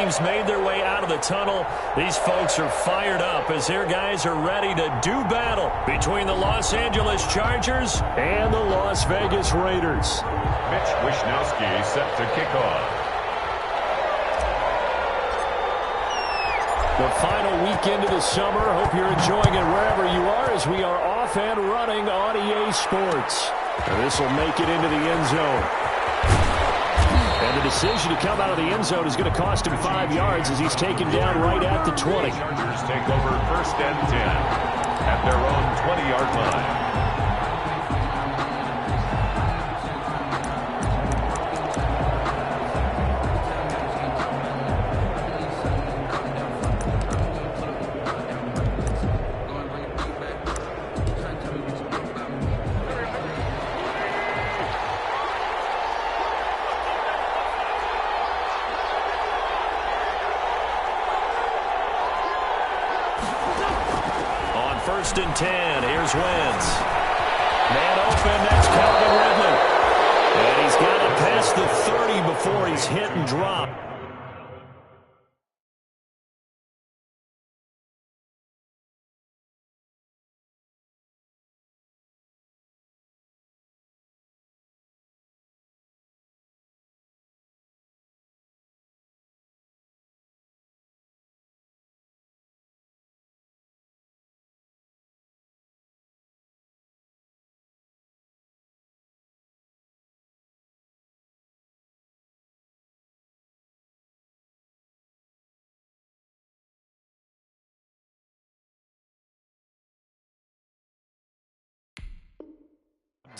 teams made their way out of the tunnel. These folks are fired up as their guys are ready to do battle between the Los Angeles Chargers and the Las Vegas Raiders. Mitch Wishnowsky set to kick off. The final weekend of the summer. Hope you're enjoying it wherever you are as we are off and running on EA Sports. This will make it into the end zone. And the decision to come out of the end zone is going to cost him 5 yards as he's taken down right at the 20. Chargers take over 1st and 10 at their own 20-yard line. First and 10. Here's Wentz. Man open. That's Calvin Ridley. And he's got it past the 30 before he's hit and dropped.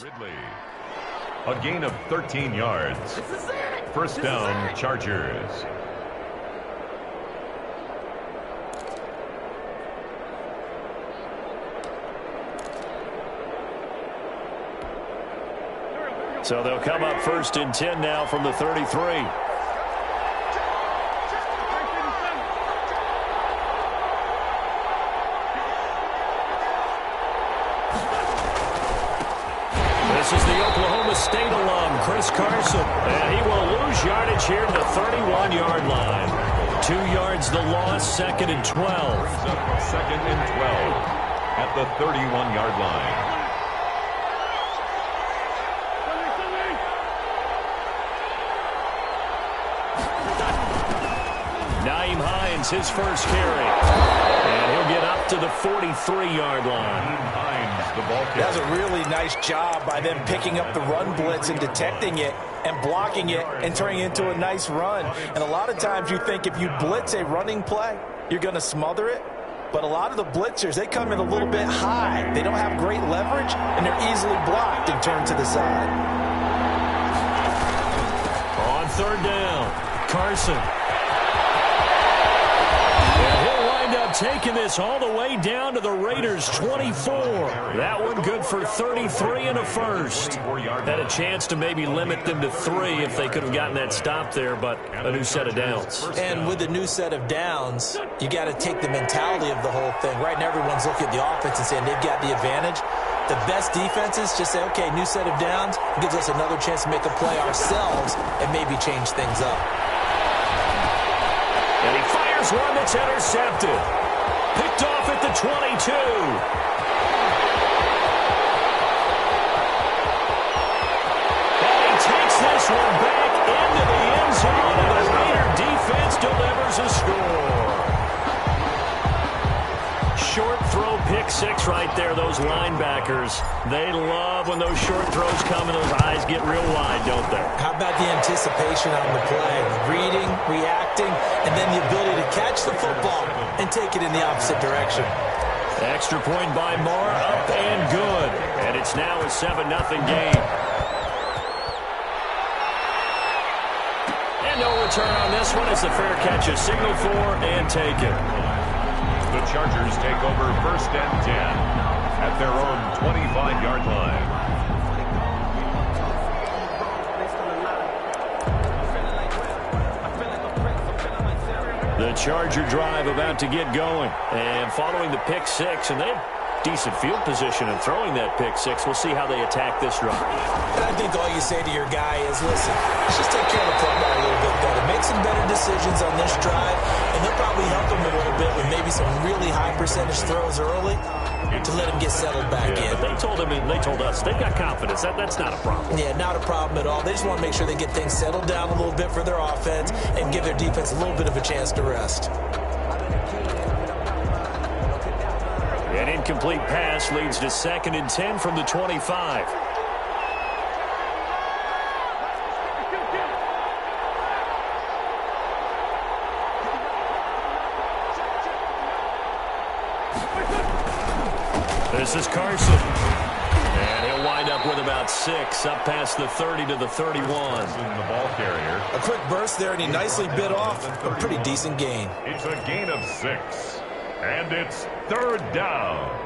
Ridley. A gain of 13 yards. First down, Chargers. So they'll come up 1st and 10 now from the 33. This is the Oklahoma State alum, Chris Carson. And he will lose yardage here to the 31-yard line. 2 yards the loss, 2nd and 12. 2nd and 12 at the 31-yard line. Nyheim Hines, his first carry. And he'll get up to the 43-yard line. The ball carrier. That's a really nice job by them picking up the run blitz and detecting it and blocking it and turning it into a nice run. And a lot of times you think if you blitz a running play, you're going to smother it. But a lot of the blitzers, they come in a little bit high. They don't have great leverage, and they're easily blocked and turned to the side. On 3rd down, Carson. Taking this all the way down to the Raiders' 24. That one good for 33 and a first. Had a chance to maybe limit them to 3 if they could have gotten that stop there, but a new set of downs. And with a new set of downs, you got to take the mentality of the whole thing. Right now, everyone's looking at the offense and saying they've got the advantage. The best defenses just say, okay, new set of downs gives us another chance to make a play ourselves and maybe change things up. And he fires one that's intercepted. Picked off at the 22. And he takes this one back into the end zone, and the Raider defense delivers a score. Short throw pick 6 right there, those linebackers. They love when those short throws come and those eyes get real wide, don't they? How about the anticipation on the play? Reading, reacting, and then the ability to catch the football and take it in the opposite direction. Extra point by Moore, up and good. And it's now a 7-0 game. And no return on this one as the fair catch is signaled for and taken. The Chargers take over 1st and 10 at their own 25-yard line. The Charger drive about to get going. And following the pick 6, and they have decent field position in throwing that pick 6. We'll see how they attack this drive. And I think all you say to your guy is, listen, let's just take care of the football a little bit better. Make some better decisions on this drive, and they'll probably help him a little bit with maybe some really high percentage throws early to let him get settled back in. But they told him, and they told us, they've got confidence. That's not a problem. Yeah, not a problem at all. They just want to make sure they get things settled down a little bit for their offense and give their defense a little bit of a chance to rest. An incomplete pass leads to 2nd and 10 from the 25. This is Carson. And he'll wind up with about 6, up past the 30 to the 31. The ball carrier. A quick burst there, and he nicely bit off a pretty decent gain. It's a gain of 6. And it's 3rd down.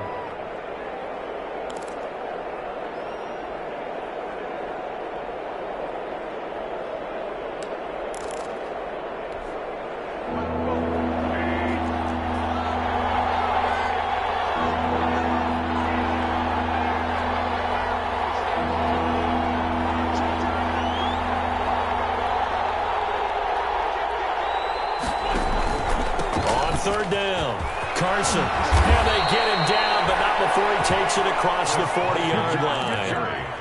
On 3rd down, Carson. And they get him down, but not before he takes it across the 40-yard line.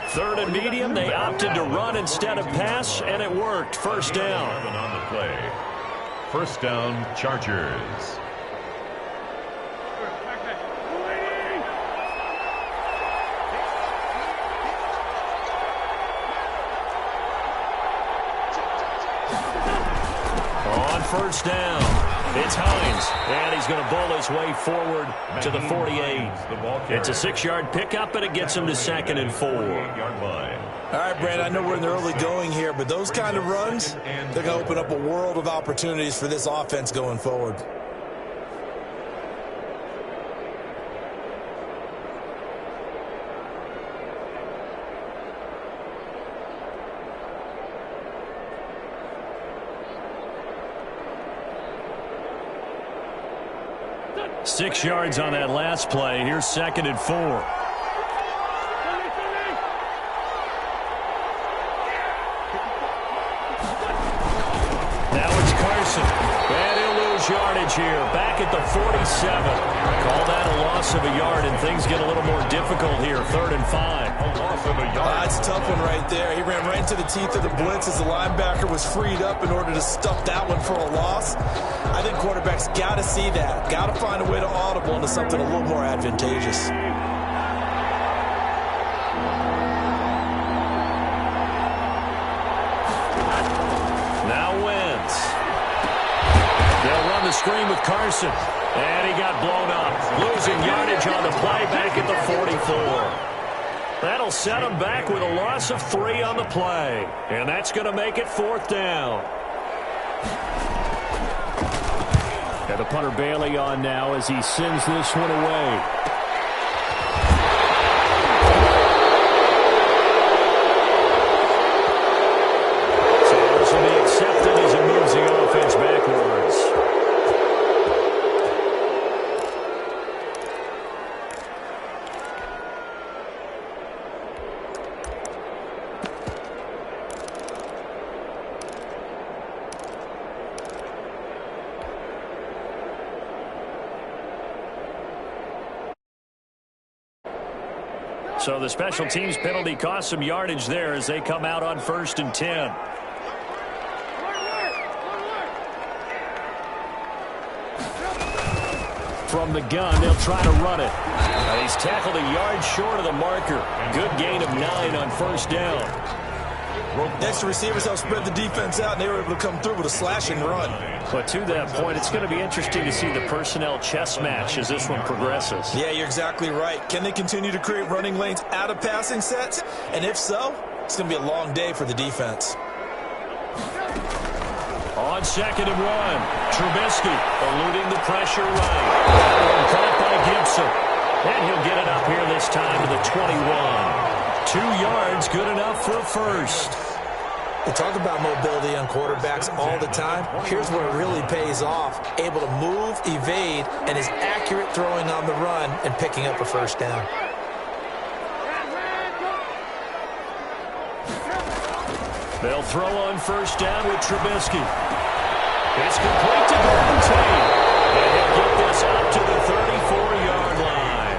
3rd and medium, they opted to run instead of pass, and it worked. 1st down. On the play. 1st down, Chargers. On 1st down. It's Hines, and he's going to bowl his way forward to the 48. It's a 6-yard pickup, and it gets him to 2nd and 4. All right, Brandon, I know we're in the early going here, but those kind of runs, they're going to open up a world of opportunities for this offense going forward. Six yards on that last play. Here's 2nd and 4. Now it's Carson. And he'll lose yardage here. Back at the 47. Call that a loss of a yard, and things get a little more difficult here. 3rd and 5. A loss of a yard. That's a tough one right there. He ran right into the teeth of the blitz as the linebacker was freed up in order to stuff that one for a loss. I think quarterbacks got to see that. Got to find a way to audible into something a little more advantageous. Now Wentz. They'll run the screen with Carson. And he got blown up. Losing yardage on the play back at the 44. That'll set him back with a loss of 3 on the play. And that's going to make it 4th down. Got the punter Bailey on now as he sends this one away. So this will be accepted as it moves the offense backwards. So the special teams penalty cost some yardage there as they come out on 1st and 10. From the gun, they'll try to run it. He's tackled a yard short of the marker. Good gain of 9 on 1st down. Next, receivers help spread the defense out, and they were able to come through with a slash and run. But to that point, it's going to be interesting to see the personnel chess match as this one progresses. Yeah, you're exactly right. Can they continue to create running lanes out of passing sets? And if so, it's going to be a long day for the defense. On 2nd and 1, Trubisky eluding the pressure right. Caught by Gibson. And he'll get it up here this time to the 21. 2 yards, good enough for a first. We talk about mobility on quarterbacks all the time. Here's where it really pays off. Able to move, evade, and is accurate throwing on the run and picking up a 1st down. They'll throw on 1st down with Trubisky. It's complete to Golden Tate. And he'll get this up to the 34-yard line.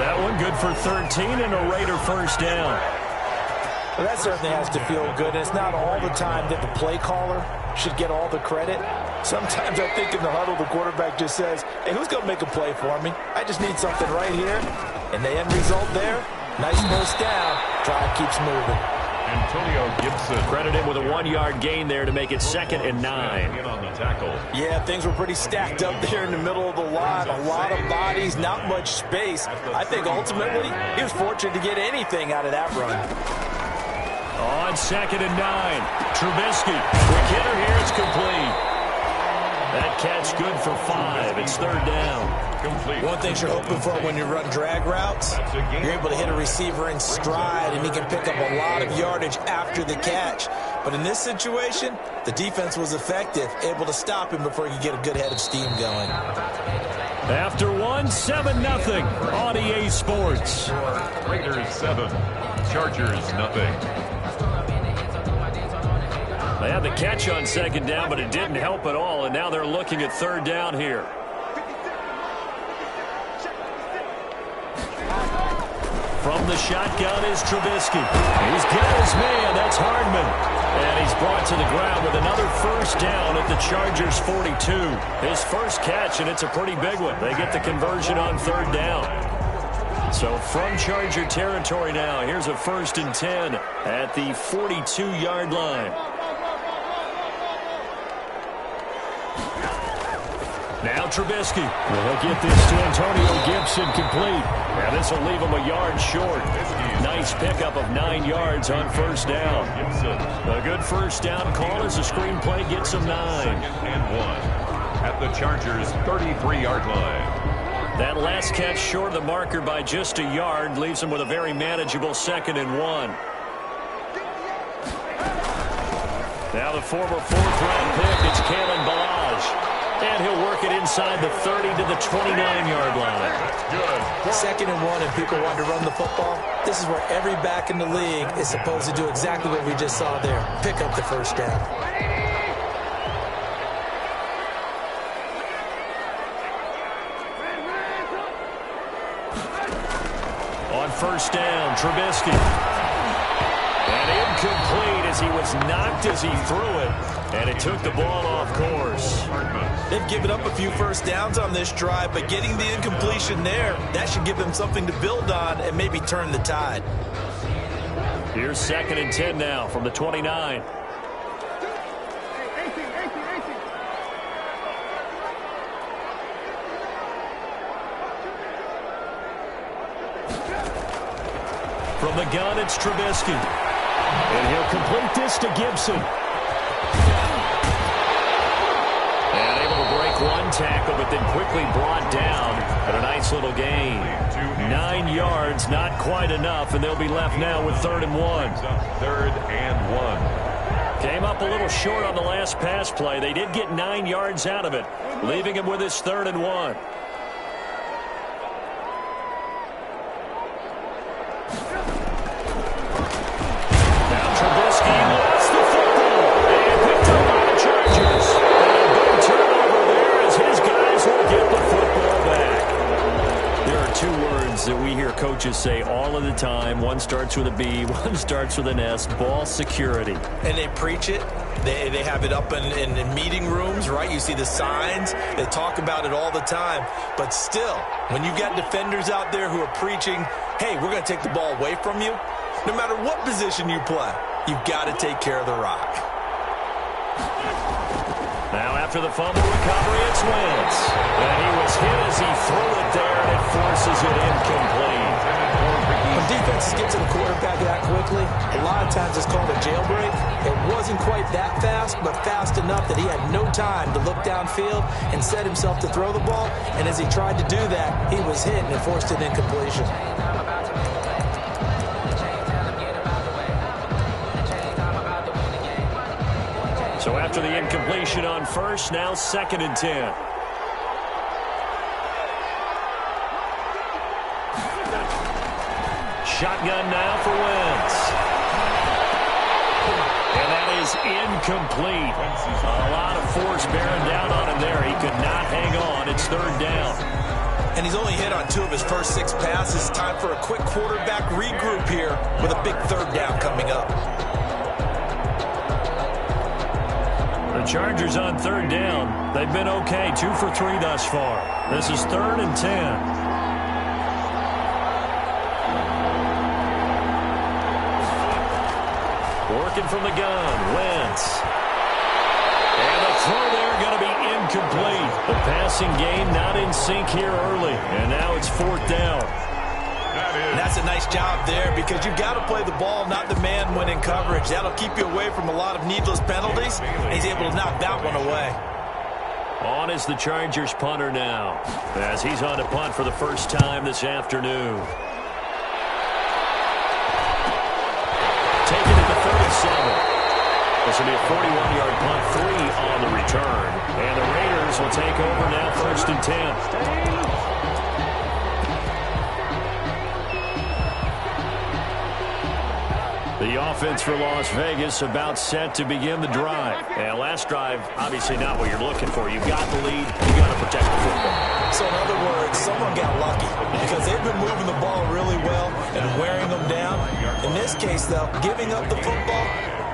That one good for 13 and a Raider first down. Well, that certainly has to feel good. It's not all the time that the play caller should get all the credit. Sometimes I think in the huddle, the quarterback just says, hey, who's going to make a play for me? I just need something right here. And the end result there, nice first down. Drive keeps moving. Antonio Gibson. Credit him with a 1-yard gain there to make it 2nd and 9. In on the tackle. Yeah, things were pretty stacked up there in the middle of the line. A lot of bodies, not much space. I think ultimately he was fortunate to get anything out of that run. On 2nd and 9. Trubisky. Quick hitter here. It's complete. That catch good for 5. It's 3rd down. Complete. One thing you're hoping for when you run drag routes, you're able to hit a receiver in stride, and he can pick up a lot of yardage after the catch. But in this situation, the defense was effective, able to stop him before he could get a good head of steam going. After 7-0 on EA Sports. Raiders 7, Chargers nothing. They had the catch on 2nd down, but it didn't help at all, and now they're looking at 3rd down here. From the shotgun is Trubisky. He's got his man. That's Hardman. And he's brought to the ground with another first down at the Chargers' 42. His first catch, and it's a pretty big one. They get the conversion on 3rd down. So from Charger territory now, here's a 1st and 10 at the 42-yard line. Now Trubisky will get this to Antonio Gibson complete. And this will leave him a yard short. Nice pickup of 9 yards on 1st down. A good first down call as the screenplay gets him 9. 2nd and 1 at the Chargers' 33-yard line. That last catch short of the marker by just a yard leaves him with a very manageable 2nd and 1. Now the former 4th-round pick, it's Kalen Ballage. And he'll work it inside the 30 to the 29-yard line. Good. 2nd and 1, and people want to run the football. This is where every back in the league is supposed to do exactly what we just saw there. Pick up the first down. On 1st down, Trubisky. And incomplete as he was knocked as he threw it. And it took the ball off course. They've given up a few first downs on this drive, but getting the incompletion there, that should give them something to build on and maybe turn the tide. Here's 2nd and 10 now from the 29. From the gun, it's Trubisky. And he'll complete this to Gibson. And able to break one tackle, but then quickly brought down. But a nice little gain. 9 yards, not quite enough, and they'll be left now with 3rd and 1. 3rd and 1. Came up a little short on the last pass play. They did get 9 yards out of it, leaving him with his 3rd and 1. That we hear coaches say all of the time. One starts with a B, one starts with an S. Ball security. And they preach it. They have it up in meeting rooms, right? You see the signs. They talk about it all the time. But still, when you've got defenders out there who are preaching, hey, we're going to take the ball away from you, no matter what position you play, you've got to take care of the rock. Now after the fumble recovery, it's Wentz. And he was hit as he threw it there, and it forces it incomplete. When defenses get to the quarterback that quickly, a lot of times it's called a jailbreak. It wasn't quite that fast, but fast enough that he had no time to look downfield and set himself to throw the ball. And as he tried to do that, he was hit and it forced an incompletion. So after the incompletion on 1st, now 2nd and 10. Shotgun now for Wentz. And that is is incomplete. A lot of force bearing down on him there. He could not hang on. It's third down. And he's only hit on 2 of his first 6 passes. Time for a quick quarterback regroup here with a big third down coming up. The Chargers on third down. They've been okay. 2 for 3 thus far. This is 3rd and 10. Working from the gun, Wentz. And the throw there going to be incomplete. The passing game not in sync here early. And now it's 4th down. And that's a nice job there because you've got to play the ball, not the man when in coverage. That'll keep you away from a lot of needless penalties. And he's able to knock that one away. On is the Chargers punter now, as he's on to punt for the first time this afternoon. Taken at the 37. This will be a 41-yard punt, 3 on the return. And the Raiders will take over now, 1st and 10. The offense for Las Vegas about set to begin the drive. And last drive, obviously not what you're looking for. You've got the lead. You've got to protect the football. So in other words, someone got lucky because they've been moving the ball really well and wearing them down. In this case, though, giving up the football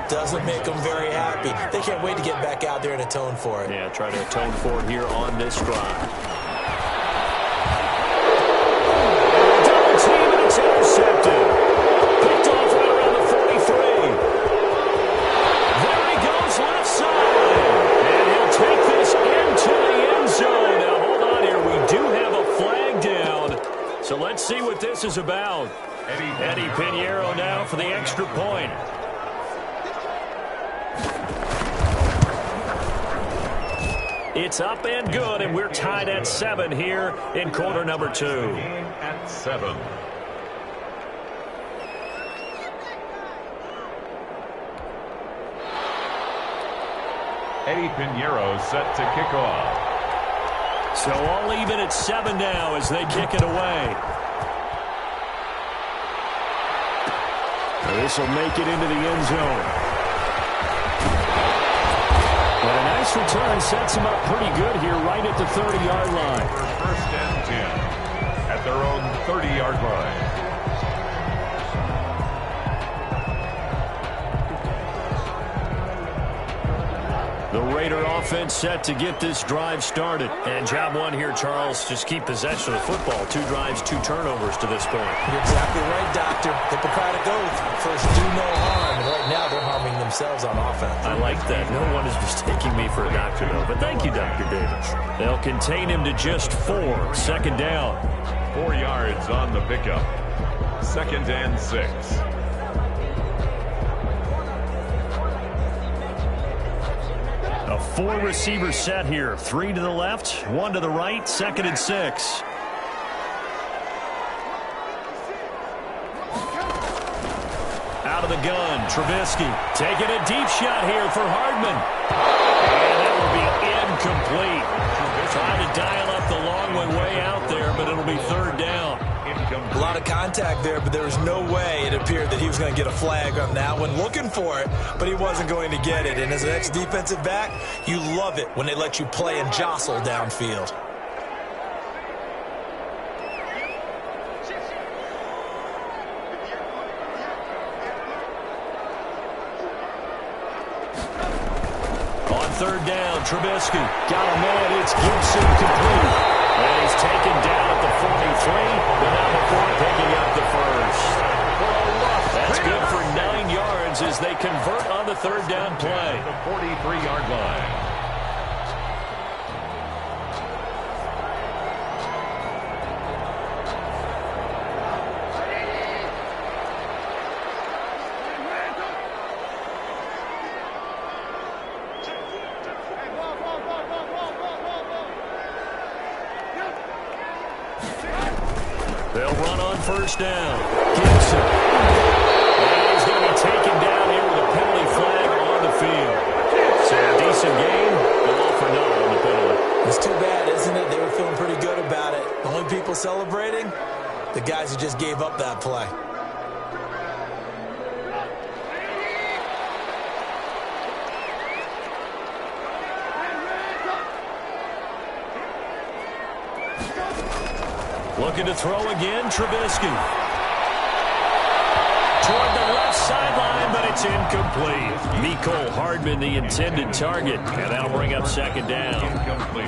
doesn't make them very happy. They can't wait to get back out there and atone for it. Yeah, try to atone for it here on this drive. Double team and it's intercepted. Picked off right around the 43. There he goes left side. And he'll take this into the end zone. Now, hold on here. We do have a flag down. So let's see what this is about. Eddie Pinheiro now for the extra point. It's up and good, and we're tied at 7 here in quarter number 2. At 7. Eddie Pinheiro set to kick off. So all even at 7 now as they kick it away. This will make it into the end zone. But a nice return sets them up pretty good here right at the 30-yard line. For 1st and 10 at their own 30-yard line. The Raider offense set to get this drive started. And job 1 here, Charles, just keep possession of the football. 2 drives, 2 turnovers to this point. You're exactly right, Doctor. Hippocratic oath. First, do no harm. And right now, they're harming themselves on offense. I like that. No one is mistaking me for a doctor, though. But thank you, Dr. Davis. They'll contain him to just 4. 2nd down. 4 yards on the pickup. 2nd and 6. A 4-receiver set here. 3 to the left, 1 to the right, 2nd and 6. Out of the gun, Trubisky taking a deep shot here for Hardman. And that will be incomplete. Trying to dial up the long way out there, but it'll be 3rd down. A lot of contact there, but there was no way it appeared that he was going to get a flag on that one. Looking for it, but he wasn't going to get it. And as an ex-defensive back, you love it when they let you play and jostle downfield. On 3rd down, Trubisky got a man. It's Gibson complete. And he's taken down at the 43, but now before picking up the 1st. That's good for 9 yards as they convert on the 3rd down play. The 43-yard line. They'll run on 1st down. Gibson. And he's going to be taken down here with a penalty flag on the field. So a decent game, but all for naught on the penalty. It's too bad, isn't it? They were feeling pretty good about it. The only people celebrating, the guys who just gave up that play. Looking to throw again, Trubisky. Toward the left sideline, but it's incomplete. Mecole Hardman, the intended target, and that'll bring up second down.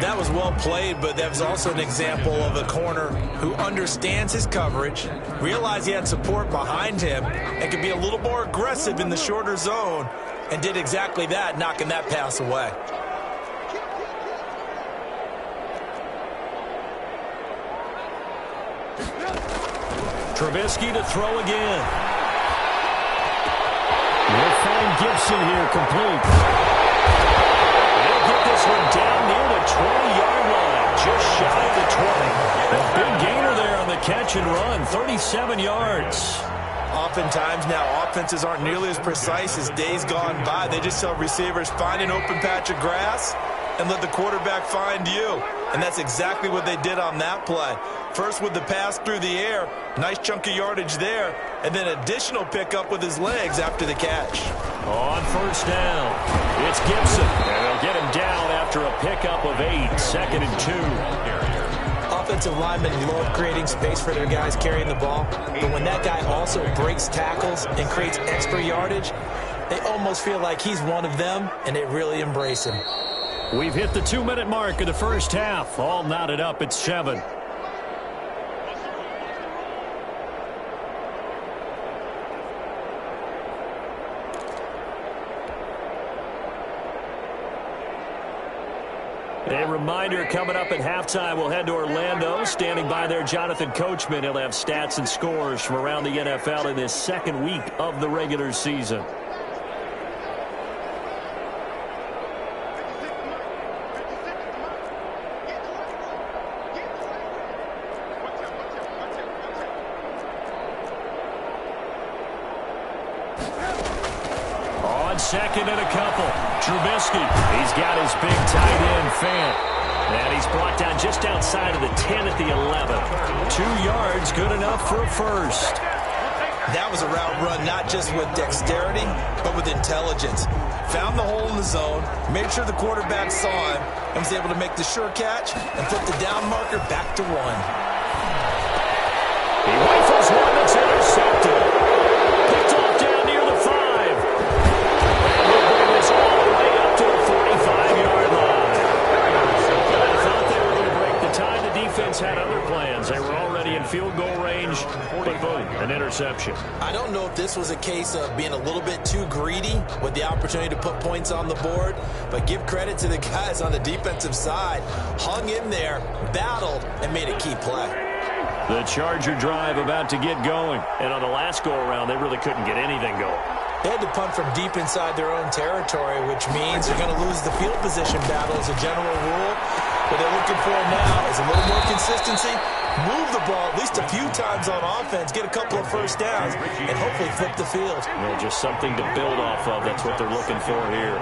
That was well played, but that was also an example of a corner who understands his coverage, realized he had support behind him, and could be a little more aggressive in the shorter zone, and did exactly that, knocking that pass away. Trubisky to throw again. We'll find Gibson here complete. They'll get this one down near the 20-yard line, just shy of the 20. A big gainer there on the catch and run, 37 yards. Oftentimes now, offenses aren't nearly as precise as days gone by. They just tell receivers, find an open patch of grass and let the quarterback find you. And that's exactly what they did on that play. First with the pass through the air, nice chunk of yardage there, and then additional pickup with his legs after the catch. On first down, it's Gibson, and they'll get him down after a pickup of 8, 2nd and 2. Offensive linemen love creating space for their guys carrying the ball, but when that guy also breaks tackles and creates extra yardage, they almost feel like he's one of them, and they really embrace him. We've hit the 2-minute mark of the first half. All knotted up at 7. A reminder, coming up at halftime, we'll head to Orlando. Standing by there, Jonathan Coachman. He'll have stats and scores from around the NFL in this second week of the regular season. Second and a couple. Trubisky, he's got his big tight end Fant. And he's brought down just outside of the 10 at the 11. 2 yards, good enough for a first. That was a route run not just with dexterity, but with intelligence. Found the hole in the zone, made sure the quarterback saw him, and was able to make the sure catch and flip the down marker back to 1. He rifles one that's intercepted. Picked off down near the 5. All the way up to the 45-yard line. I thought they were going to break the tie. The defense had other plans. They were already in field goal range, but boom, an interception. I don't know if this was a case of being a little bit too greedy with the opportunity to put points on the board, but give credit to the guys on the defensive side. Hung in there, battled, and made a key play. The Charger drive about to get going, and on the last go-around, they really couldn't get anything going. They had to punt from deep inside their own territory, which means they're going to lose the field position battle as a general rule. What they're looking for now is a little more consistency, move the ball at least a few times on offense, get a couple of first downs, and hopefully flip the field. Yeah, just something to build off of. That's what they're looking for here.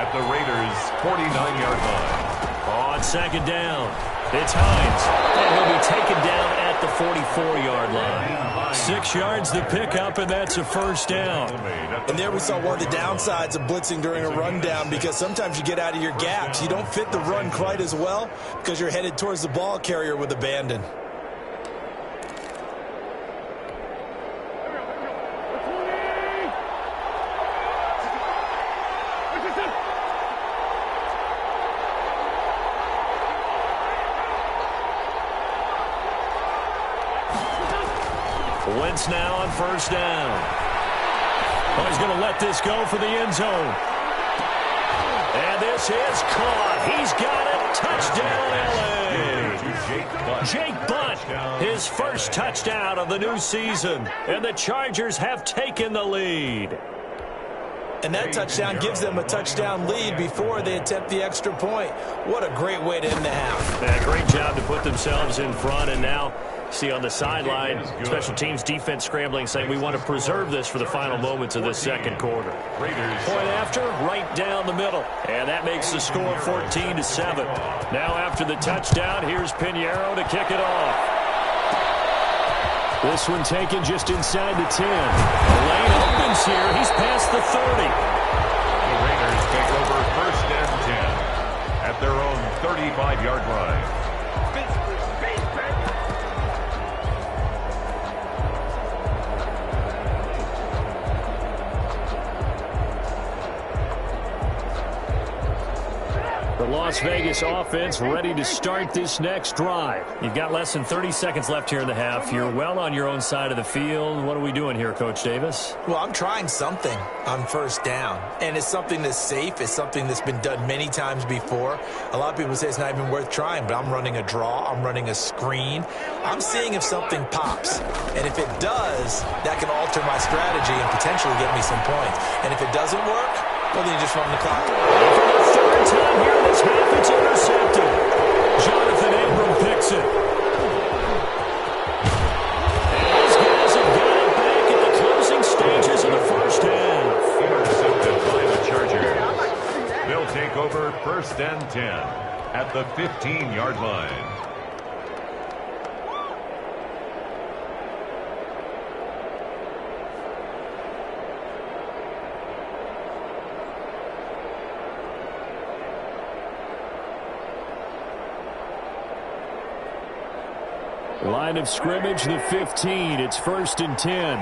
At the Raiders' 49-yard line. On second down, it's Hines, and he'll be taken down at the 44-yard line. 6 yards to pick up, and that's a first down. And there we saw one of the downsides of blitzing during a rundown, because sometimes you get out of your gaps. You don't fit the run quite as well because you're headed towards the ball carrier with abandon. Wentz now on first down. Oh, he's going to let this go for the end zone. And this is caught. He's got it. Touchdown, L.A. Jake Butt, his first touchdown of the new season. And the Chargers have taken the lead. And that touchdown gives them a touchdown lead before they attempt the extra point. What a great way to end the half. Yeah, great job to put themselves in front, and now see on the sideline, special teams defense scrambling, saying we want to preserve this for the final moments of this second quarter. Point after, right down the middle, and that makes the score 14-7. Now after the touchdown, here's Pinheiro to kick it off. This one taken just inside the 10. The lane opens here. He's past the 30. The Raiders take over first and 10 at their own 35-yard line. The Las Vegas offense ready to start this next drive. You've got less than 30 seconds left here in the half. You're well on your own side of the field. What are we doing here, Coach Davis? Well, I'm trying something on first down, and it's something that's safe. It's something that's been done many times before. A lot of people say it's not even worth trying, but I'm running a draw. I'm running a screen. I'm seeing if something pops, and if it does, that can alter my strategy and potentially get me some points. And if it doesn't work, well, then you just run the clock. Third time here in this half, it's intercepted. Jonathan Abram picks it. And these guys have got it back at the closing stages of the first half. Intercepted by the Chargers. They'll take over first and 10 at the 15-yard line. Line of scrimmage, the 15. It's first and 10.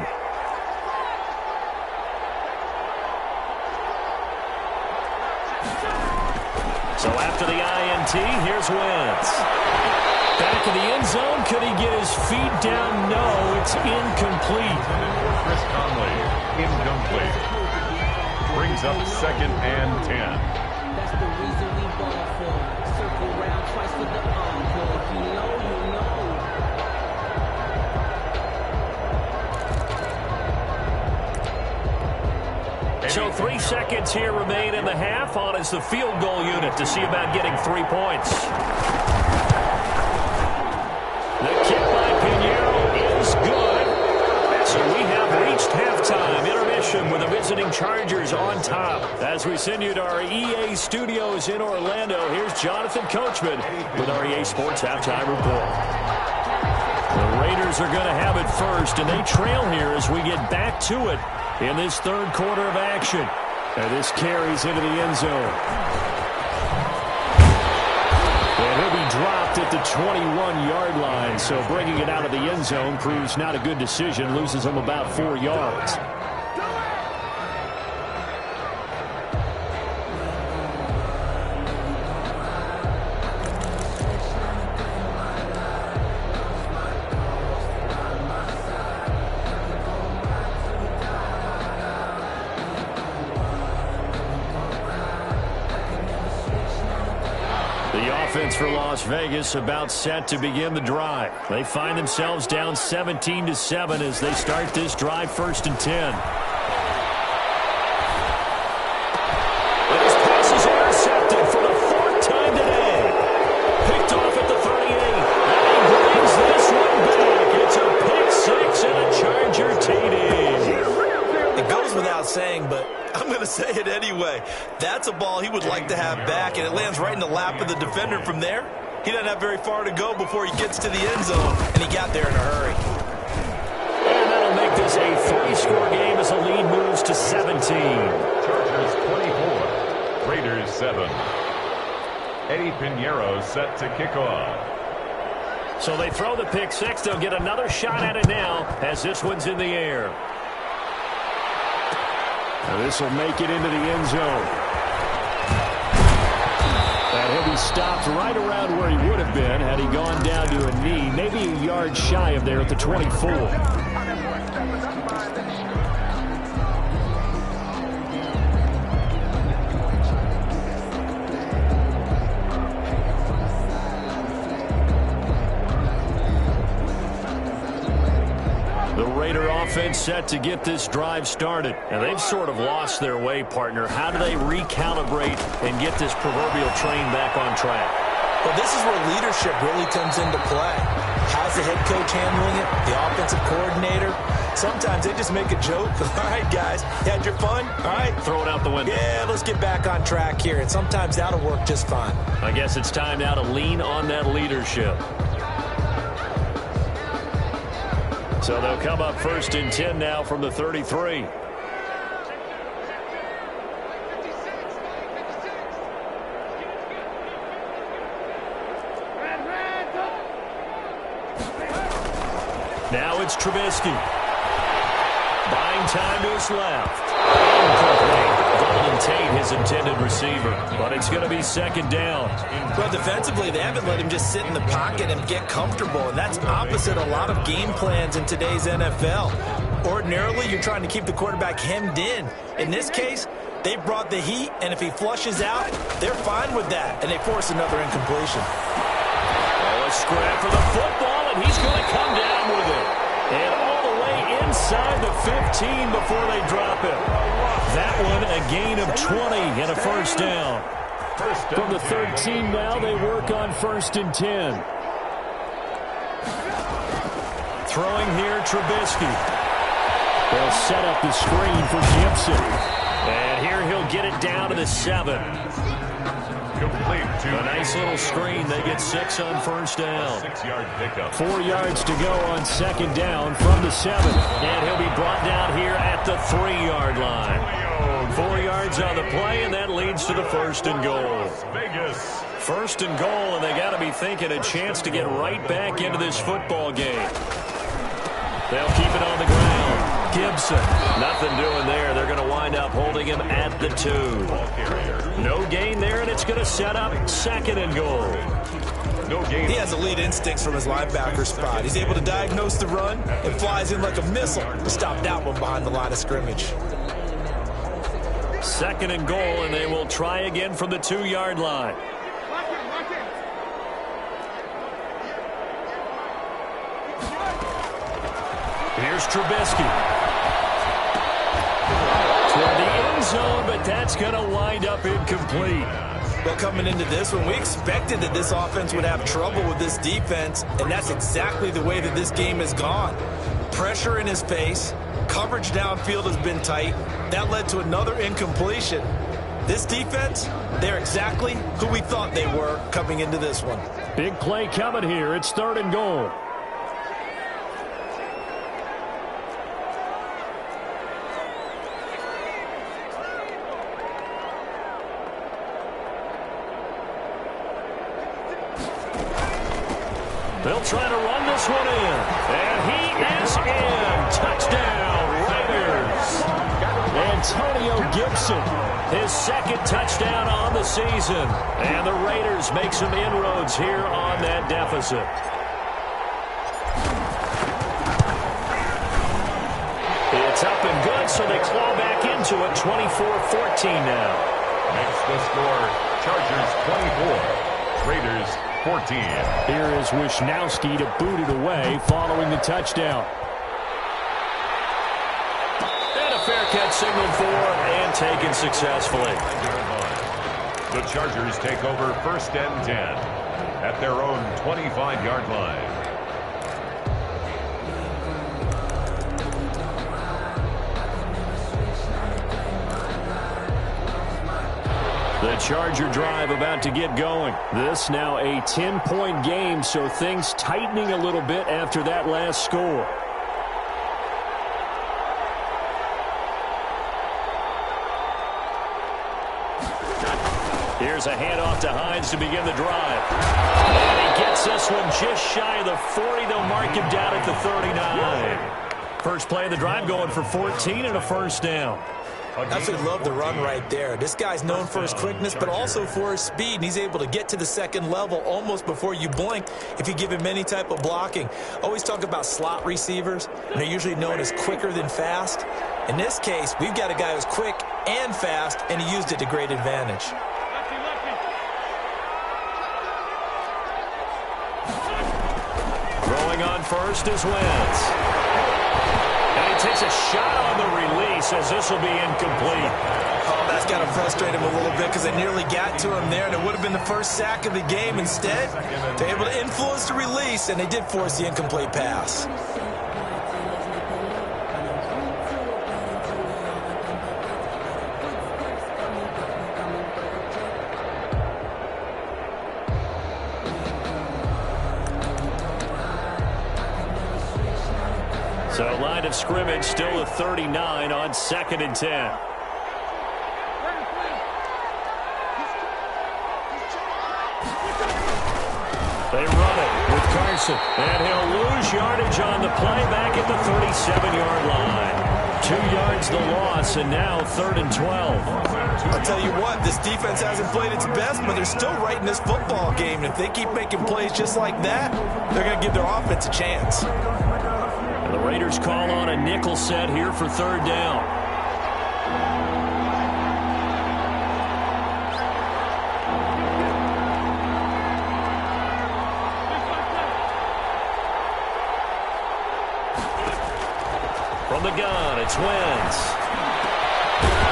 So after the INT, here's Wentz. Back in the end zone. Could he get his feet down? No, it's incomplete. Chris Conley, incomplete. Brings up second and 10. That's the reason we ball for. Circle round twice for the encore. If you know, you know. So 3 seconds here remain in the half. On is the field goal unit to see about getting 3 points. The kick by Pinheiro is good. So we have reached halftime. Intermission with the visiting Chargers on top. As we send you to our EA studios in Orlando, here's Jonathan Coachman with our EA Sports Halftime Report. The Raiders are going to have it first, and they trail here as we get back to it in this third quarter of action. And this carries into the end zone. And he'll be dropped at the 21-yard line, so bringing it out of the end zone proves not a good decision, loses him about 4 yards. Offense for Las Vegas about set to begin the drive. They find themselves down 17-7 as they start this drive first and 10. And his pass is intercepted for the 4th time today. Picked off at the 38. And he brings this one back. It's a pick 6 and a Charger TD. It goes without saying, but I'm going to say it anyway. That's a ball he would like to have back, and it lands right in the lap of the defender from there. He doesn't have very far to go before he gets to the end zone, and he got there in a hurry. And that'll make this a 3-score game as the lead moves to 17. Chargers 24, Raiders 7. Eddie Pinheiro set to kick off. So they throw the pick 6. They'll get another shot at it now as this one's in the air. This will make it into the end zone. And he'll be stopped right around where he would have been had he gone down to a knee, maybe a yard shy of there at the 24. Offense set to get this drive started. And they've sort of lost their way, partner. How do they recalibrate and get this proverbial train back on track? Well, this is where leadership really comes into play. How's the head coach handling it? The offensive coordinator? Sometimes they just make a joke. All right, guys, you had your fun? All right. Throw it out the window. Yeah, let's get back on track here. And sometimes that'll work just fine. I guess it's time now to lean on that leadership. So they'll come up first and 10 now from the 33. Now it's Trubisky. Buying time to his left. Incomplete. Golden Tate, his intended receiver. But it's going to be second down. Well, defensively, they haven't let him just sit in the pocket and get comfortable. And that's opposite a lot of game plans in today's NFL. Ordinarily, you're trying to keep the quarterback hemmed in. In this case, they brought the heat, and if he flushes out, they're fine with that. And they force another incompletion. Oh, a scrap for the football, and he's going to come down with it. And all the way inside the 15 before they drop it. That one, a gain of 20 and a first down. From the 13 now, they work on 1st and 10. Throwing here, Trubisky. They'll set up the screen for Gibson. And here he'll get it down to the 7. Complete to a nice little screen. They get 6 on first down. 6-yard pickup. 4 yards to go on second down from the 7. And he'll be brought down here at the 3-yard line. 4 yards on the play, and that leads to the 1st and goal. Vegas. 1st and goal, and they got to be thinking a chance to get right back into this football game. They'll keep it on the ground. Gibson, nothing doing there. They're going to wind up holding him at the 2. No gain there, and it's going to set up 2nd and goal. No gain. He has elite instincts from his linebacker spot. He's able to diagnose the run and flies in like a missile to stop that one behind the line of scrimmage. 2nd and goal, and they will try again from the 2-yard line. Here's Trubisky. Toward the end zone, but that's going to wind up incomplete. Well, coming into this one, we expected that this offense would have trouble with this defense, and that's exactly the way that this game has gone. Pressure in his face, coverage downfield has been tight. That led to another incompletion. This defense, they're exactly who we thought they were coming into this one. Big play coming here. It's 3rd and goal. They'll try to run this one in. And he is in. Touchdown, Raiders. Antonio Gibson, his 2nd touchdown on the season. And the Raiders make some inroads here on that deficit. It's up and good, so they claw back into it. 24-14 now. Makes the score Chargers 24, Raiders 14. Here is Wisnowski to boot it away following the touchdown. And a fair catch signaled for and taken successfully. The Chargers take over 1st and 10 at their own 25-yard line. The Charger drive about to get going. This now a 10-point game, so things tightening a little bit after that last score. Here's a handoff to Hines to begin the drive. And he gets this one just shy of the 40. They'll mark him down at the 39. First play of the drive going for 14 and a first down. Absolutely love the run right there. This guy's known for his quickness, but also for his speed. And he's able to get to the 2nd level almost before you blink if you give him any type of blocking. Always talk about slot receivers, and they're usually known as quicker than fast. In this case, we've got a guy who's quick and fast, and he used it to great advantage. Throwing on first is Wentz. And he takes a shot on the release as this will be incomplete. Oh, that's got to frustrate him a little bit because they nearly got to him there, and it would have been the first sack of the game. Instead, they're able to influence the release, and they did force the incomplete pass. So line of scrimmage still a 39 on 2nd and 10. They run it with Carson. And he'll lose yardage on the play back at the 37-yard line. 2 yards the loss, and now 3rd and 12. I'll tell you what, this defense hasn't played its best, but they're still right in this football game. And if they keep making plays just like that, they're going to give their offense a chance. And the Raiders call on a nickel set here for 3rd down. From the gun, it's Wentz.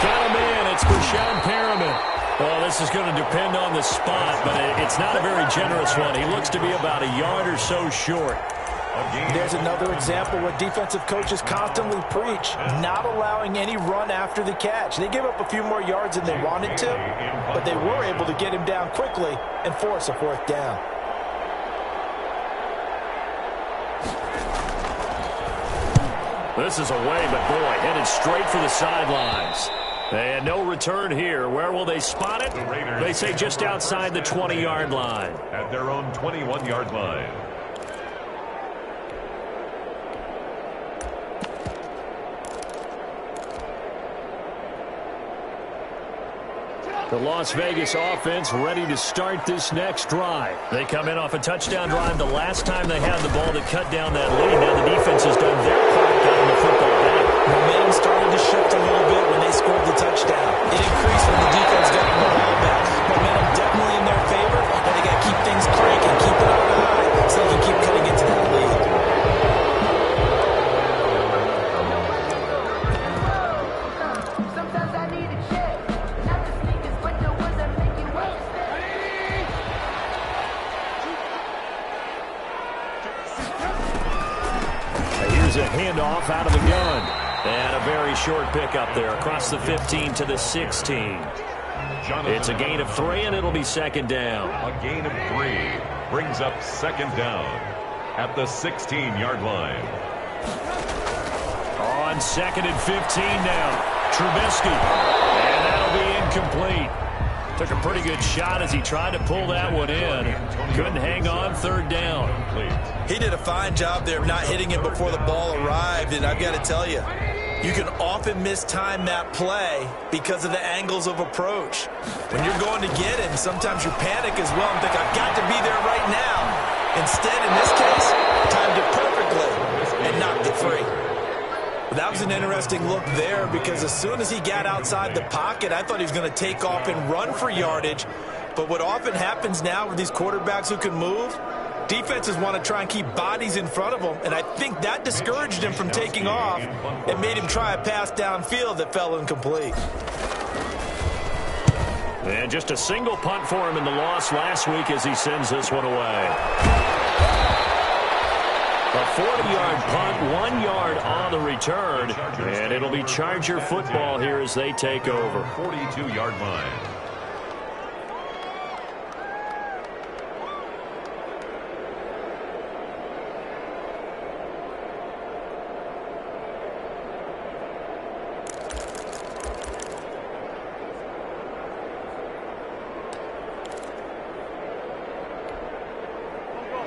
Got him in. It's Brashad Perriman. Well, this is going to depend on the spot, but it's not a very generous one. He looks to be about a yard or so short. There's another example where defensive coaches constantly preach, not allowing any run after the catch. They gave up a few more yards than they wanted to, but they were able to get him down quickly and force a 4th down. This is away, but boy, headed straight for the sidelines. And no return here. Where will they spot it? They say just outside the 20-yard line. At their own 21-yard line. The Las Vegas offense ready to start this next drive. They come in off a touchdown drive the last time they had the ball to cut down that lead. Now the defense has done their part getting the football back. Momentum started to shift a little bit when they scored the touchdown. It increased when the defense got the ball back. Momentum definitely in their favor, but they got to keep things cranking, keep it on high, so they can keep cutting into that lead. Here's a handoff out of the gun. And a very short pickup there across the 15 to the 16. It's a gain of 3, and it'll be 2nd down. A gain of 3 brings up 2nd down at the 16-yard line. On 2nd and 15 now. Trubisky. And that'll be incomplete. Took a pretty good shot as he tried to pull that one in. Couldn't hang on. 3rd down. He did a fine job there of not hitting it before the ball arrived, and I've got to tell you, you can often mistime that play because of the angles of approach. When you're going to get it, and sometimes you panic as well and think, I've got to be there right now. Instead, in this case, timed it perfectly and knocked it free. But that was an interesting look there because as soon as he got outside the pocket, I thought he was going to take off and run for yardage. But what often happens now with these quarterbacks who can move, defenses want to try and keep bodies in front of them, and I think that discouraged him from taking off and made him try a pass downfield that fell incomplete. And just a single punt for him in the loss last week as he sends this one away. A 40-yard punt, 1 yard on the return, and it'll be Charger football here as they take over. 42-yard line.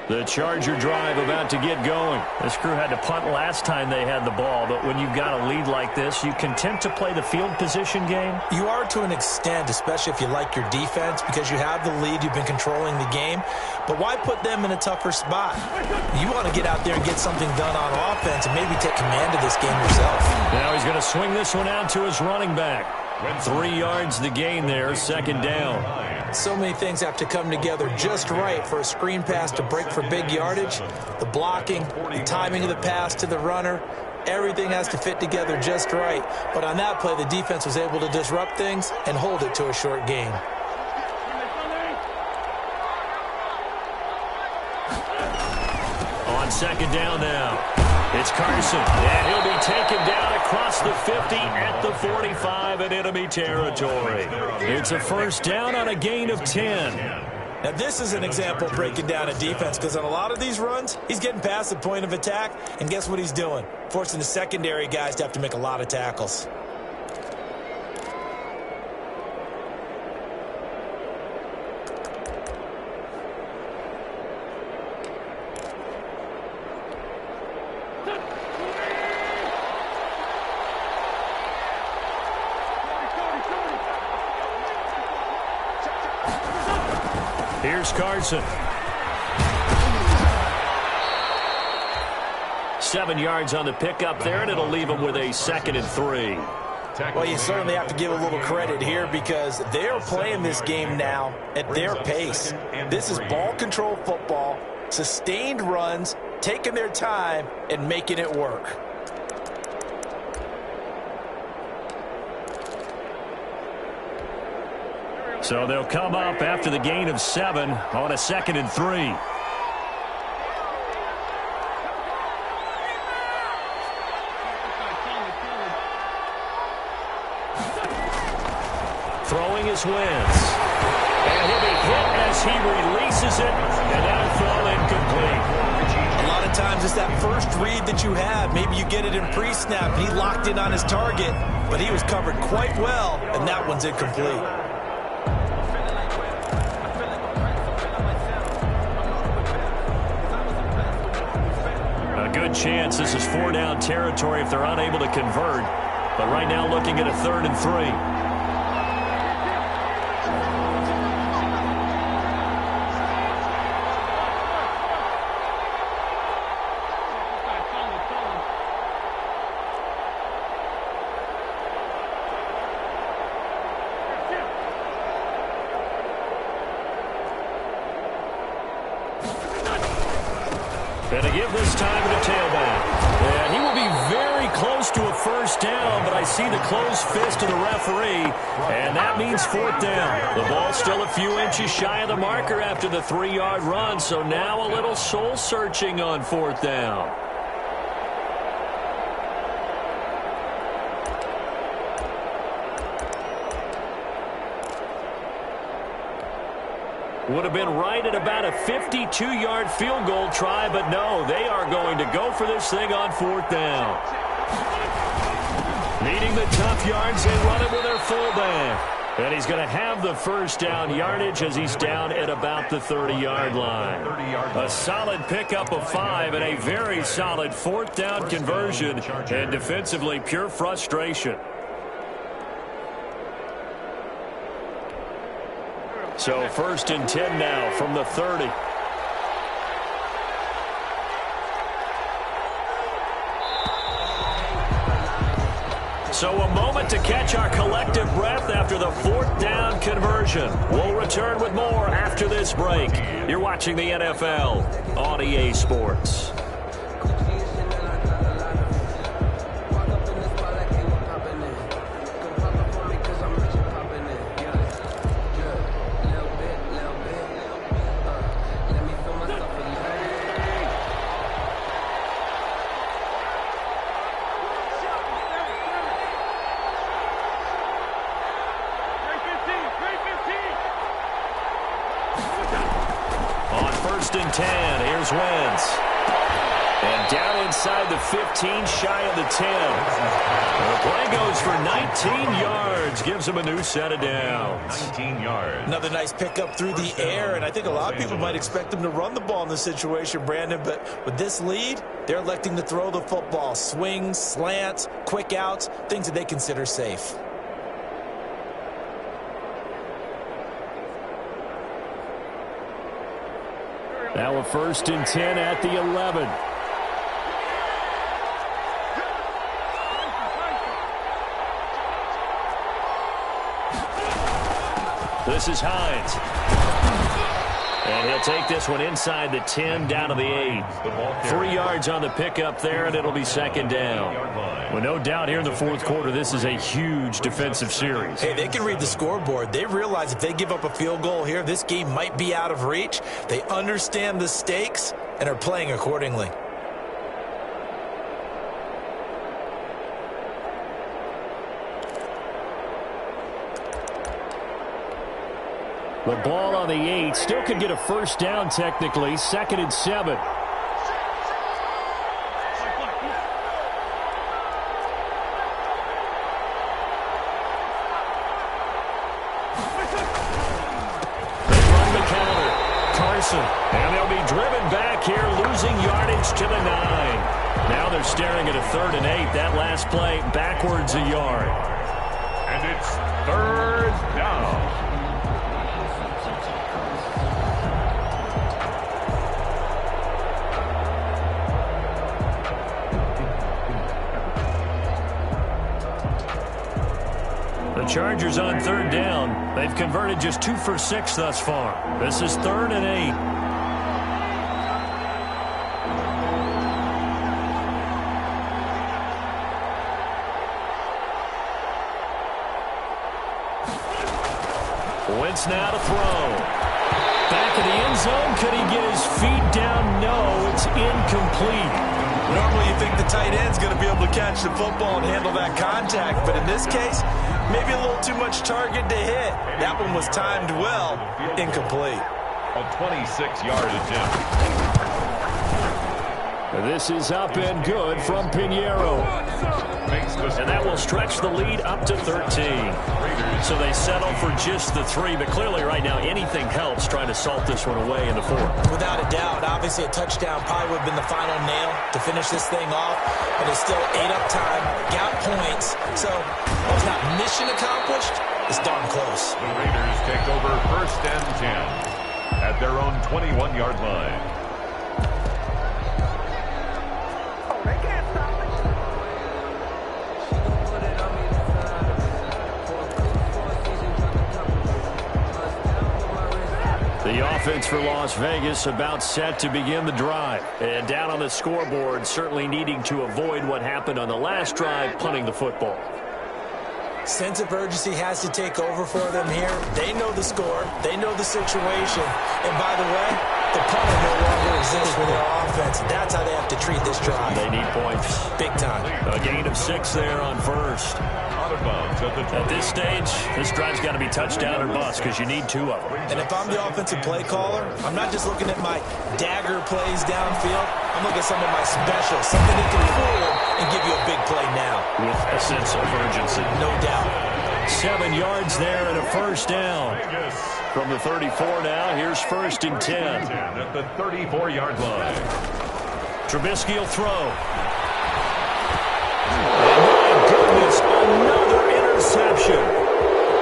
The Charger drive about to get going. This crew had to punt last time they had the ball, but when you've got a lead like this, you content to play the field position game? You are to an extent, especially if you like your defense, because you have the lead, you've been controlling the game. But why put them in a tougher spot? You want to get out there and get something done on offense and maybe take command of this game yourself. Now he's going to swing this one out to his running back. 3 yards the gain there, 2nd down. So many things have to come together just right for a screen pass to break for big yardage. The blocking, the timing of the pass to the runner, everything has to fit together just right. But on that play, the defense was able to disrupt things and hold it to a short gain. On 2nd down now. It's Carson, and he'll be taken down across the 50 at the 45 in enemy territory. It's a 1st down on a gain of 10. Now, this is an example of breaking down a defense because on a lot of these runs, he's getting past the point of attack, and guess what he's doing? Forcing the secondary guys to have to make a lot of tackles. Here's Carson. 7 yards on the pickup there, and it'll leave him with a 2nd and 3. Well, you certainly have to give a little credit here because they're playing this game now at their pace. This is ball control football, sustained runs, taking their time, and making it work. So they'll come up after the gain of 7 on a 2nd and 3. Throwing his Wentz. And he'll be hit as he releases it, and that'll throw incomplete. A lot of times it's that first read that you have. Maybe you get it in pre-snap, and he locked in on his target, but he was covered quite well, and that one's incomplete. A good chance this is 4-down territory if they're unable to convert. But right now looking at a 3rd and 3. And to give this time to the tailback. And he will be very close to a 1st down, but I see the closed fist of the referee, and that means 4th down. The ball's still a few inches shy of the marker after the 3-yard run, so now a little soul-searching on 4th down. Would have been right at about a 52-yard field goal try, but no, they are going to go for this thing on 4th down. Needing the tough yards, they run it with their fullback. And he's going to have the 1st down yardage as he's down at about the 30-yard line. A solid pickup of 5 and a very solid 4th down conversion, and defensively pure frustration. So 1st and 10 now from the 30. So a moment to catch our collective breath after the 4th down conversion. We'll return with more after this break. You're watching the NFL on EA Sports. And 10, here's Wentz. And down inside the 15, shy of the 10. The play goes for 19 yards, gives him a new set of downs. 19 yards. Another nice pickup through the air, and I think a lot of people might expect him to run the ball in this situation, Brandon, but with this lead, they're electing to throw the football. Swings, slants, quick outs, things that they consider safe. Now a 1st and 10 at the 11. This is Hines. And he'll take this one inside the 10 down to the 8. 3 yards on the pickup there, and it'll be 2nd down. Well, no doubt here in the 4th quarter, this is a huge defensive series. Hey, they can read the scoreboard. They realize if they give up a field goal here, this game might be out of reach. They understand the stakes and are playing accordingly. The ball on the 8 still could get a 1st down technically. 2nd and 7. And they'll be driven back here, losing yardage to the 9. Now they're staring at a 3rd and 8. That last play backwards a yard. And it's 3rd down. Chargers on third down. They've converted just 2 for 6 thus far. This is 3rd and 8. Wentz now to throw. Back in the end zone. Could he get his feet down? No, it's incomplete. Normally you think the tight end's going to be able to catch the football and handle that contact, but in this case, maybe a little too much target to hit. That one was timed well. Incomplete. A 26-yard attempt. This is up and good from Pinheiro. And that will stretch the lead up to 13. So they settle for just the 3, but clearly right now anything helps trying to salt this one away in the 4th. Without a doubt, obviously a touchdown probably would have been the final nail to finish this thing off, but it's still ate up time, got points, so while it's not mission accomplished, it's darn close. The Raiders take over 1st and 10 at their own 21-yard line. The offense for Las Vegas about set to begin the drive. And down on the scoreboard, certainly needing to avoid what happened on the last drive, punting the football. Sense of urgency has to take over for them here. They know the score. They know the situation. And by the way, the punter no longer exists for their offense. That's how they have to treat this drive. They need points. Big time. A gain of 6 there on 1st. At this stage, this drive's got to be touchdown or bust because you need 2 of them. And if I'm the offensive play caller, I'm not just looking at my dagger plays downfield. I'm looking at some of my specials, something that can fool them and give you a big play now. With a sense of urgency. No doubt. 7 yards there and a 1st down. From the 34 now, here's 1st and 10. At the 34-yard line. Trubisky will throw. My goodness, another interception.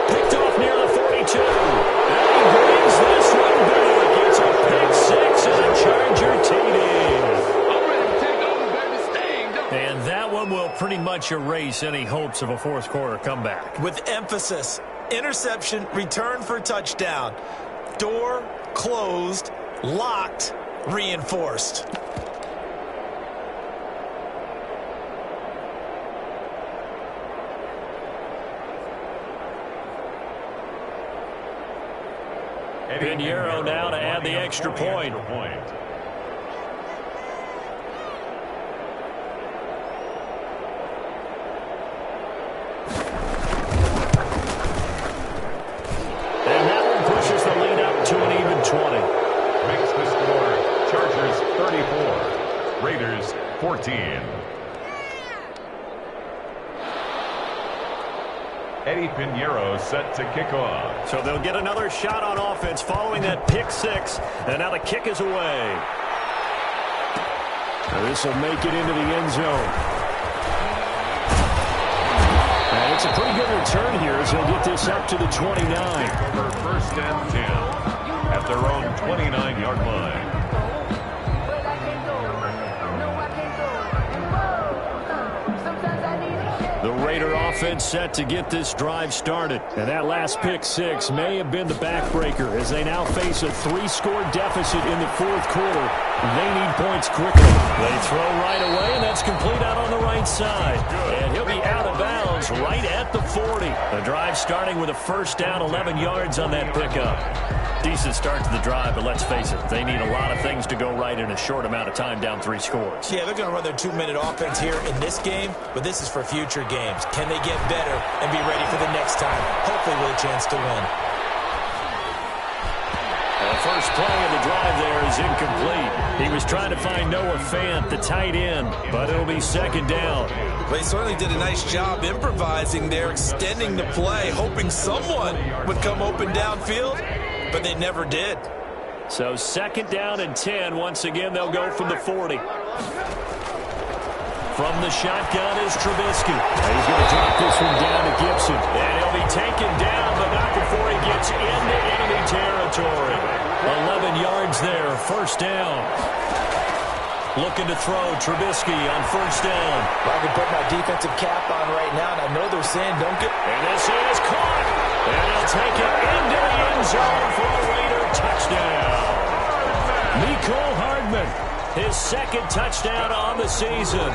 Picked off near the 42. And he brings this one back. It's a pick 6 and a Charger TD. And that one will pretty much erase any hopes of a 4th quarter comeback. With emphasis, interception, return for touchdown. Door closed, locked, reinforced. Pinheiro now to add the extra point. And that one pushes the lead up to an even 20. Makes the score Chargers 34, Raiders 14. Eddie Pinheiro set to kick off. So they'll get another shot on offense following that pick 6. And now the kick is away. This will make it into the end zone. And it's a pretty good return here as they'll get this up to the 29. For 1st and 10 at their own 29-yard line. The Raider offense set to get this drive started. And that last pick 6 may have been the backbreaker as they now face a 3-score deficit in the 4th quarter. They need points quickly. They throw right away, and that's complete out on the right side. And he'll be out of bounds right at the 40. The drive starting with a 1st down, 11 yards on that pickup. Decent start to the drive, but let's face it, they need a lot of things to go right in a short amount of time down 3 scores. Yeah, they're going to run their 2-minute offense here in this game, but this is for future games. Can they get better and be ready for the next time? Hopefully with a chance to win. The first play of the drive there is incomplete. He was trying to find Noah Fant, the tight end, but it'll be 2nd down. Well, he certainly did a nice job improvising there, extending the play, hoping someone would come open downfield, but they never did. So 2nd down and 10. Once again, they'll go from the 40. From the shotgun is Trubisky. He's going to drop this one down to Gibson. And he'll be taken down, but not before he gets into enemy territory. 11 yards there, 1st down. Looking to throw. Trubisky on first down. I can put my defensive cap on right now, and I know they're saying don't get... And this is caught. And he'll take it into the end zone for a Raider touchdown. Mecole Hardman, his second touchdown on the season.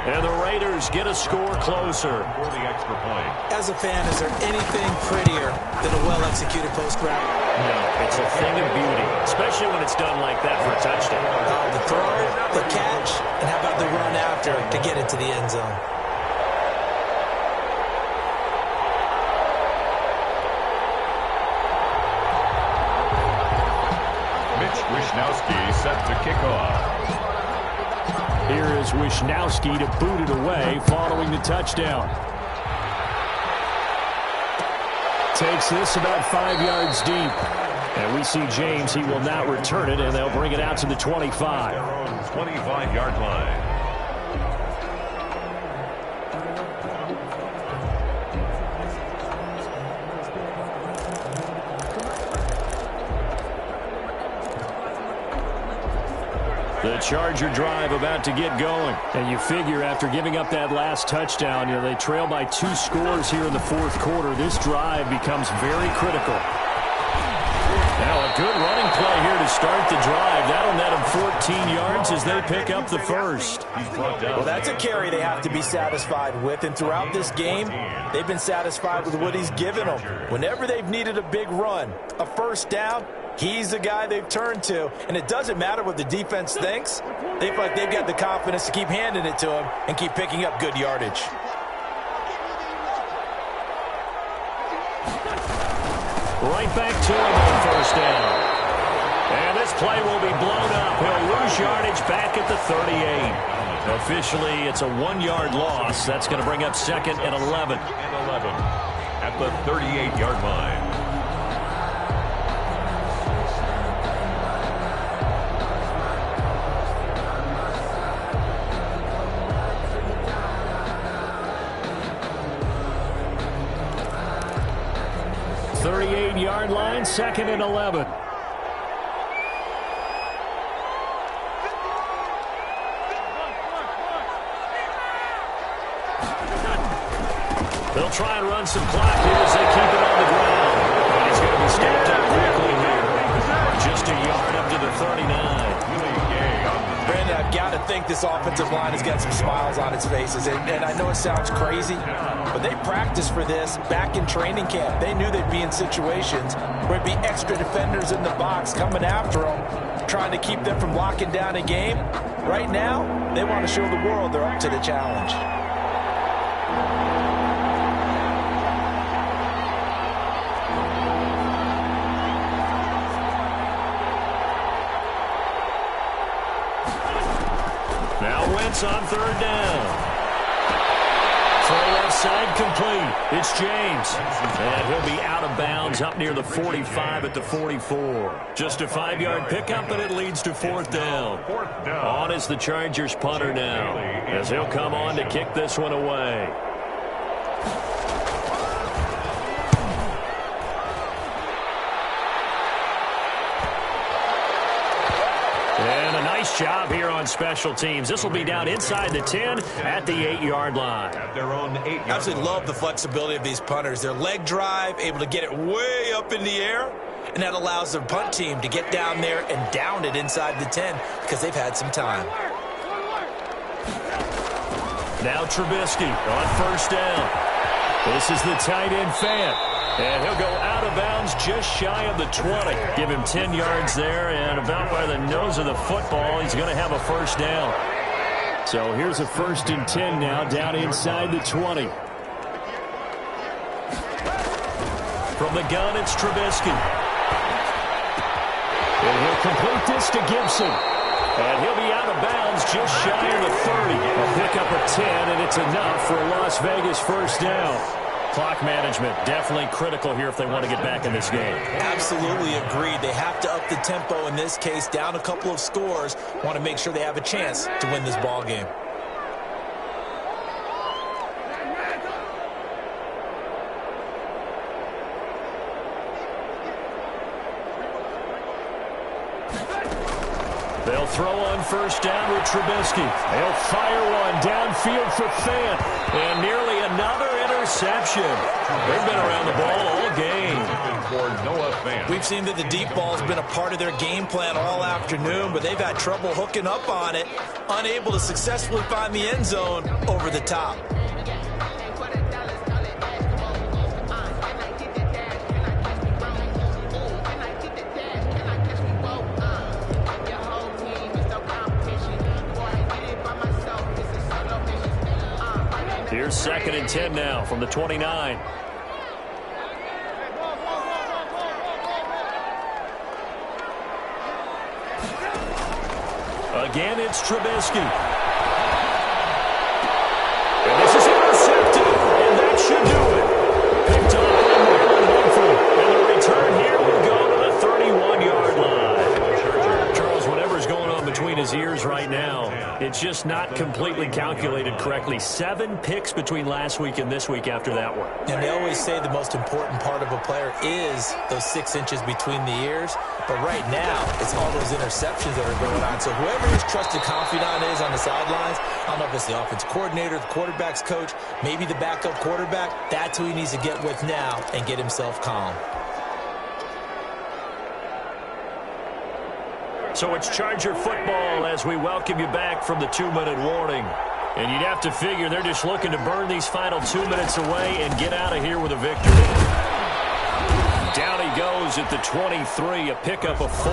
And the Raiders get a score closer. For the extra point. As a fan, is there anything prettier than a well-executed post route? No, it's a thing of beauty, especially when it's done like that for a touchdown. The throw, the catch, and how about the run after to get it to the end zone? Mitch Wishnowsky set to kick off. Here is Wishnowsky to boot it away following the touchdown. Takes this about 5 yards deep. And we see James, he will not return it, and they'll bring it out to the 25. Their own 25-yard line. The Charger drive about to get going. And you figure after giving up that last touchdown, they trail by 2 scores here in the fourth quarter. This drive becomes very critical. Now a good running play here to start the drive. That'll net them 14 yards as they pick up the first. Well, that's a carry they have to be satisfied with. And throughout this game, they've been satisfied with what he's given them. Whenever they've needed a big run, a first down, he's the guy they've turned to. And it doesn't matter what the defense thinks. They feel like they've got the confidence to keep handing it to him and keep picking up good yardage. Right back to him on first down. And this play will be blown up. He'll lose yardage back at the 38. Officially, it's a 1-yard loss. That's going to bring up second and 11. And 11 at the 38-yard line. Yard line, second and 11. They'll try and run some clock here as they keep it on the ground. But he's going to be stopped up quickly here. Just a yard up to the 39. Brandon, I've got to think this offensive line has got some smiles on its faces. And I know it sounds crazy, but they practiced for this back in training camp. They knew they'd be in situations where it'd be extra defenders in the box coming after them, trying to keep them from locking down a game. Right now, they want to show the world they're up to the challenge. On third down. Throw left side complete. It's James. And he'll be out of bounds up near the 45 at the 44. Just a 5-yard pickup, and it leads to fourth down. On is the Chargers punter now, as he'll come on to kick this one away. And a nice job here on special teams. This will be down inside the 10 at the 8-yard line. At their own 8-yard line. I absolutely love the flexibility of these punters. Their leg drive, able to get it way up in the air, and that allows the punt team to get down there and down it inside the 10 because they've had some time. Now Trubisky on first down. This is the tight end Fant. And he'll go out of bounds just shy of the 20. Give him 10 yards there, and about by the nose of the football, he's going to have a first down. So here's a 1st and 10 now, down inside the 20. From the gun, it's Trubisky. And he'll complete this to Gibson. And he'll be out of bounds just shy of the 30. A pickup of 10, and it's enough for a Las Vegas first down. Clock management definitely critical here if they want to get back in this game. Absolutely agreed. They have to up the tempo in this case, down a couple of scores. Want to make sure they have a chance to win this ball game. They'll throw on first down with Trubisky. They'll fire one downfield for Fant. And nearly another interception. They've been around the ball all game. We've seen that the deep ball's been a part of their game plan all afternoon, but they've had trouble hooking up on it, unable to successfully find the end zone over the top. Here's 2nd and 10 now from the 29. Again, it's Trubisky. And this is intercepted, and that should do it. Picked up by Marlon Humphrey. And the return here will go to the 31-yard line. Charles, whatever's going on between his ears right now, it's just not completely calculated correctly. 7 picks between last week and this week after that one. And they always say the most important part of a player is those 6 inches between the ears. But right now, it's all those interceptions that are going on. So whoever his trusted confidant is on the sidelines, I don't know if it's the offense coordinator, the quarterback's coach, maybe the backup quarterback, that's who he needs to get with now and get himself calm. So it's Charger football as we welcome you back from the 2-minute warning. And you'd have to figure they're just looking to burn these final 2 minutes away and get out of here with a victory. Down he goes at the 23, a pickup of 4.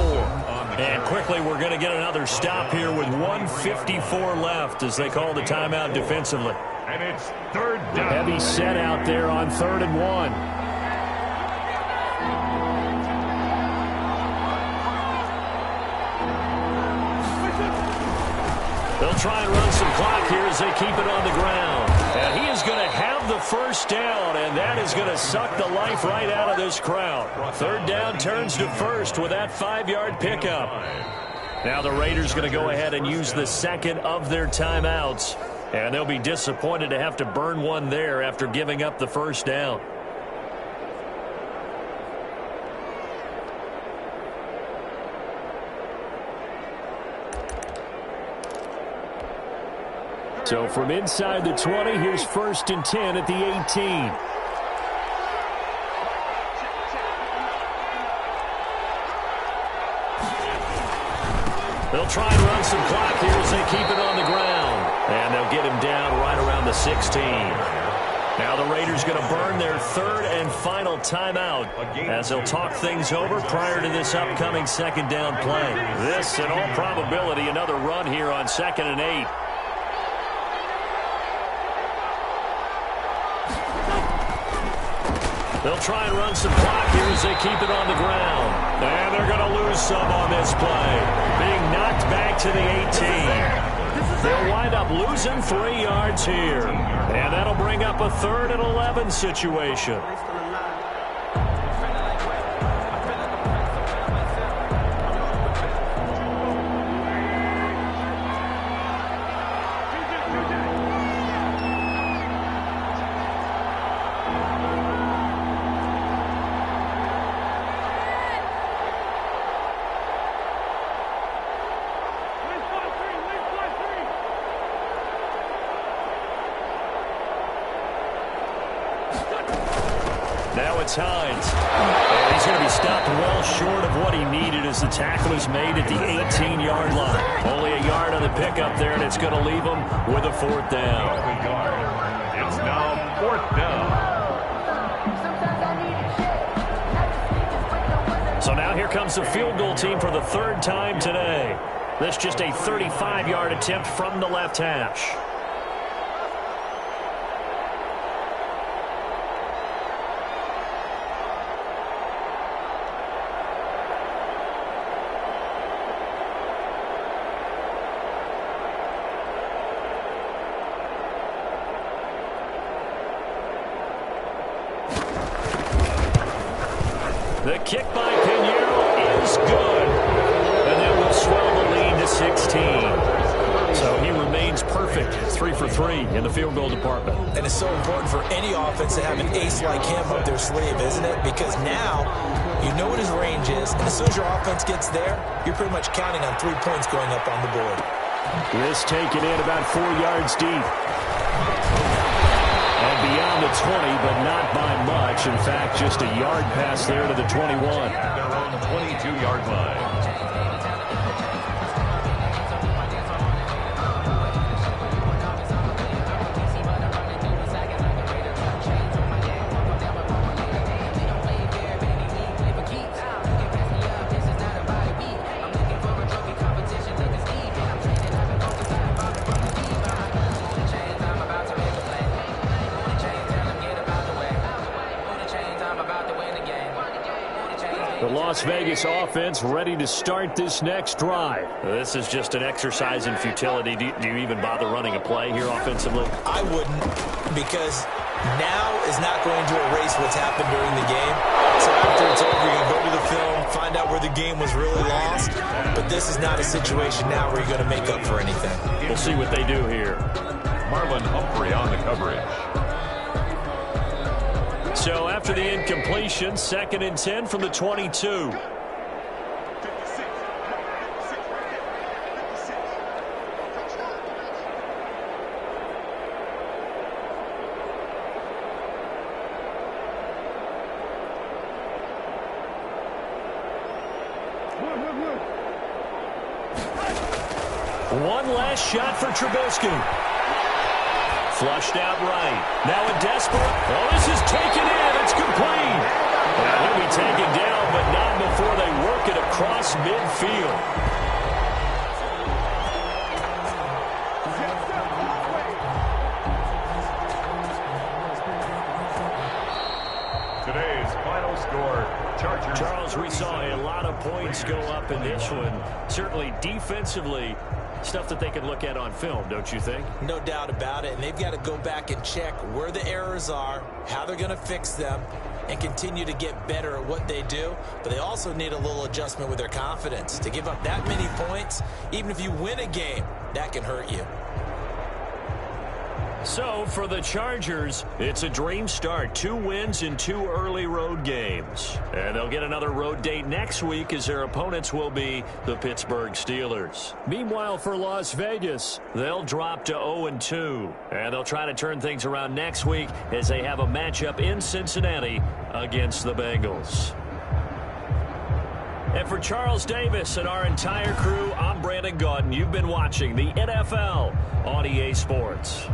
And quickly we're going to get another stop here with 1:54 left as they call the timeout defensively. And it's 3rd down. Heavy set out there on 3rd and 1. They'll try and run some clock here as they keep it on the ground. And he is going to have the first down, and that is going to suck the life right out of this crowd. 3rd down turns to 1st with that 5-yard pickup. Now the Raiders going to go ahead and use the 2nd of their timeouts. And they'll be disappointed to have to burn one there after giving up the first down. So from inside the 20, here's 1st and 10 at the 18. They'll try and run some clock here as they keep it on the ground. And they'll get him down right around the 16. Now the Raiders going to burn their 3rd and final timeout as they'll talk things over prior to this upcoming 2nd down play. This, in all probability, another run here on 2nd and 8. They'll try and run some clock here as they keep it on the ground. And they're going to lose some on this play. Being knocked back to the 18. They'll wind up losing 3 yards here. And that'll bring up a 3rd and 11 situation. Now it's Hines. And he's going to be stopped well short of what he needed as the tackle is made at the 18-yard line. Only a yard on the pickup there, and it's going to leave him with a 4th down. It's now 4th down. So now here comes the field goal team for the 3rd time today. This just a 35-yard attempt from the left hash. The kick by Pinheiro is good. And that will swell the lead to 16. So he remains perfect. 3 for 3 in the field goal department. And it's so important for any offense to have an ace like him up their sleeve, isn't it? Because now you know what his range is, and as soon as your offense gets there, you're pretty much counting on 3 points going up on the board. This taken in about 4 yards deep. And beyond the 20, but not by much. In fact, just a yard pass there to the 21. At their own 22-yard line. The Las Vegas offense ready to start this next drive. This is just an exercise in futility. Do you even bother running a play here offensively? I wouldn't, because now is not going to erase what's happened during the game. So after it's over, you're going to go to the film, find out where the game was really lost. But this is not a situation now where you're going to make up for anything. We'll see what they do here. Marlon Humphrey on the coverage. So after the incompletion, 2nd and 10 from the 22. One last shot for Trubisky. Flushed out right. Now a desperate. Oh, this is taken in. It's complete. He'll be taken down, but not before they work it across midfield. Today's final score, Chargers. Charles, we saw a lot of points go up in this one. Certainly defensively, stuff that they can look at on film, don't you think? No doubt about it. And they've got to go back and check where the errors are, how they're going to fix them, and continue to get better at what they do. But they also need a little adjustment with their confidence. To give up that many points, even if you win a game, that can hurt you. So for the Chargers, it's a dream start. 2 wins in 2 early road games. And they'll get another road date next week as their opponents will be the Pittsburgh Steelers. Meanwhile, for Las Vegas, they'll drop to 0-2. And they'll try to turn things around next week as they have a matchup in Cincinnati against the Bengals. And for Charles Davis and our entire crew, I'm Brandon Gaudin. You've been watching the NFL on EA Sports.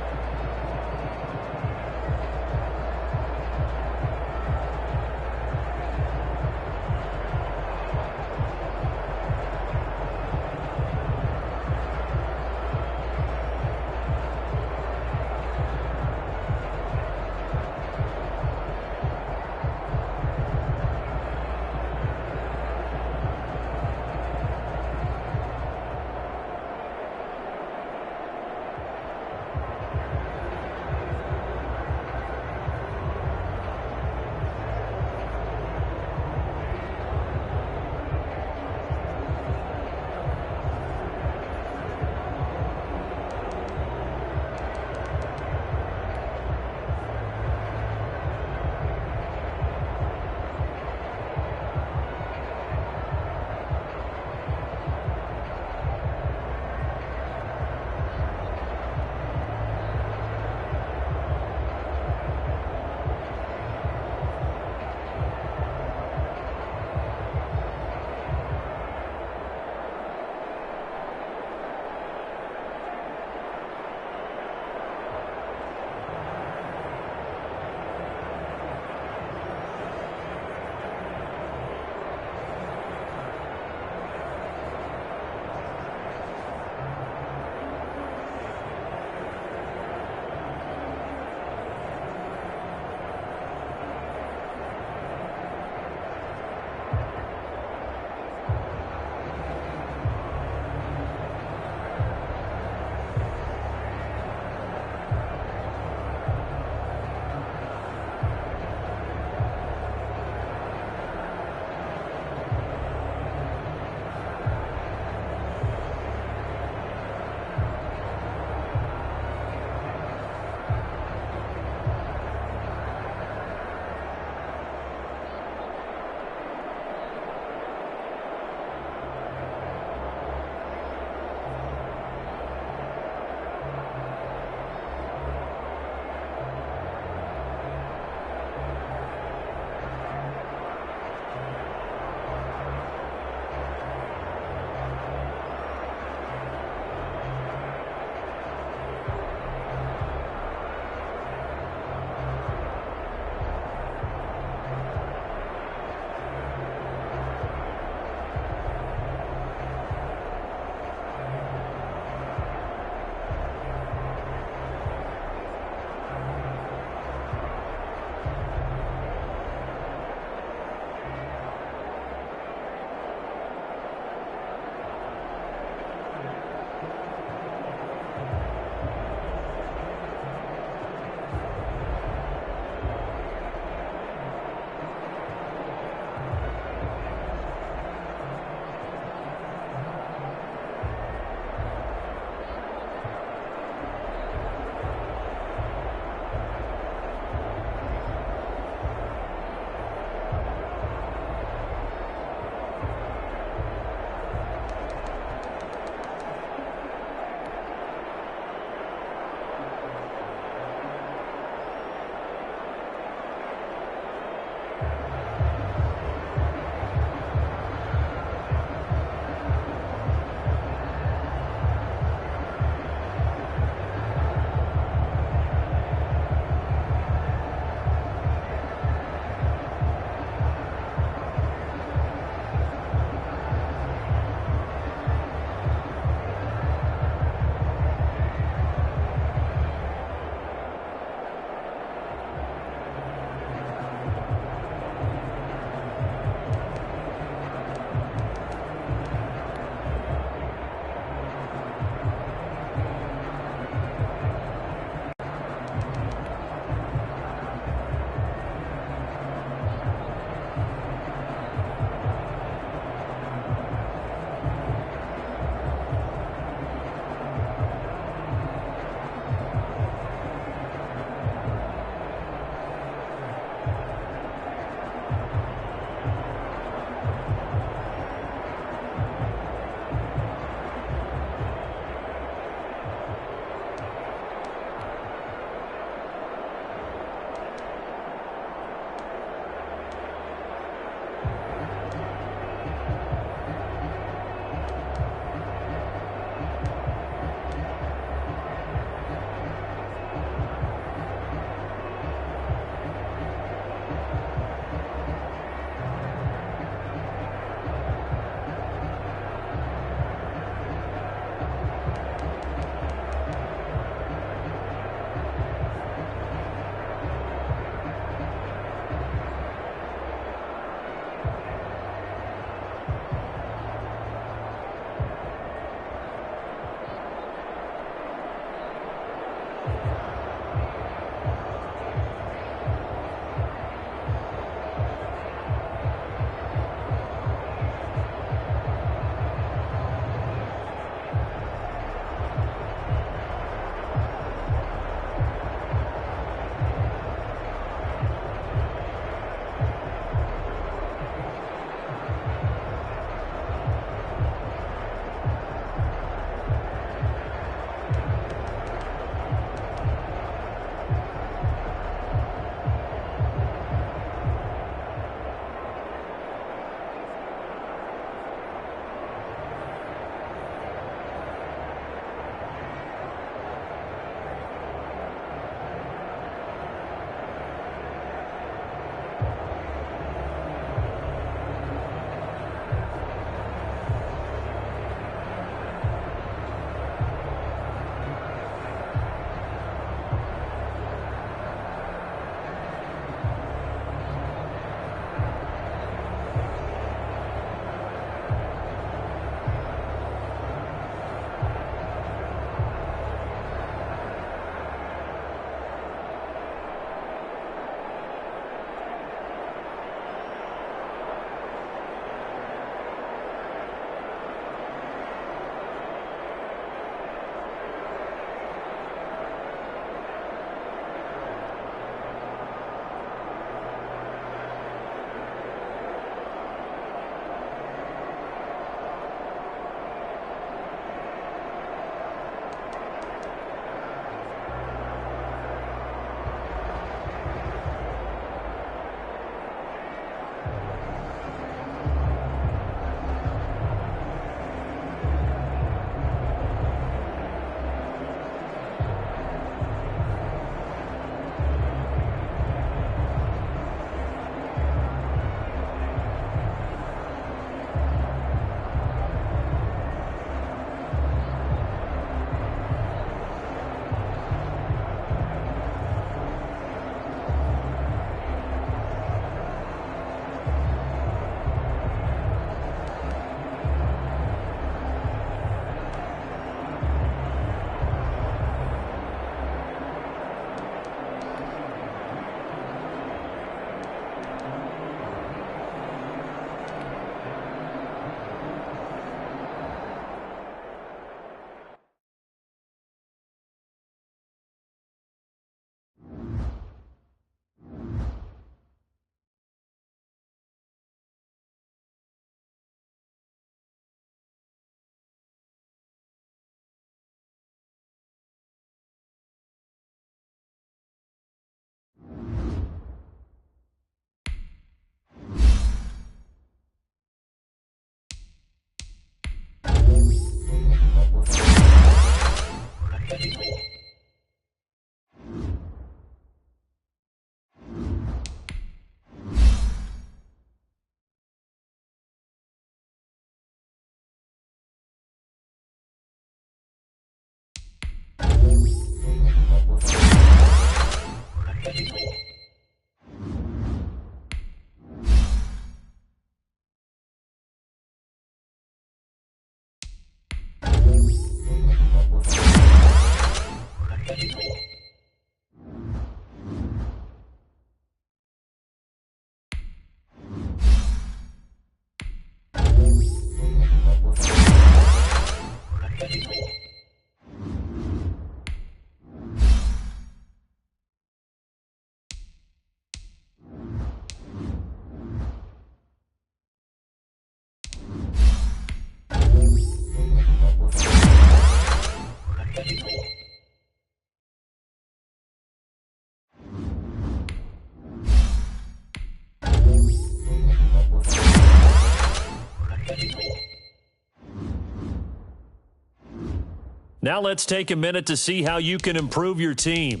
Now let's take a minute to see how you can improve your team.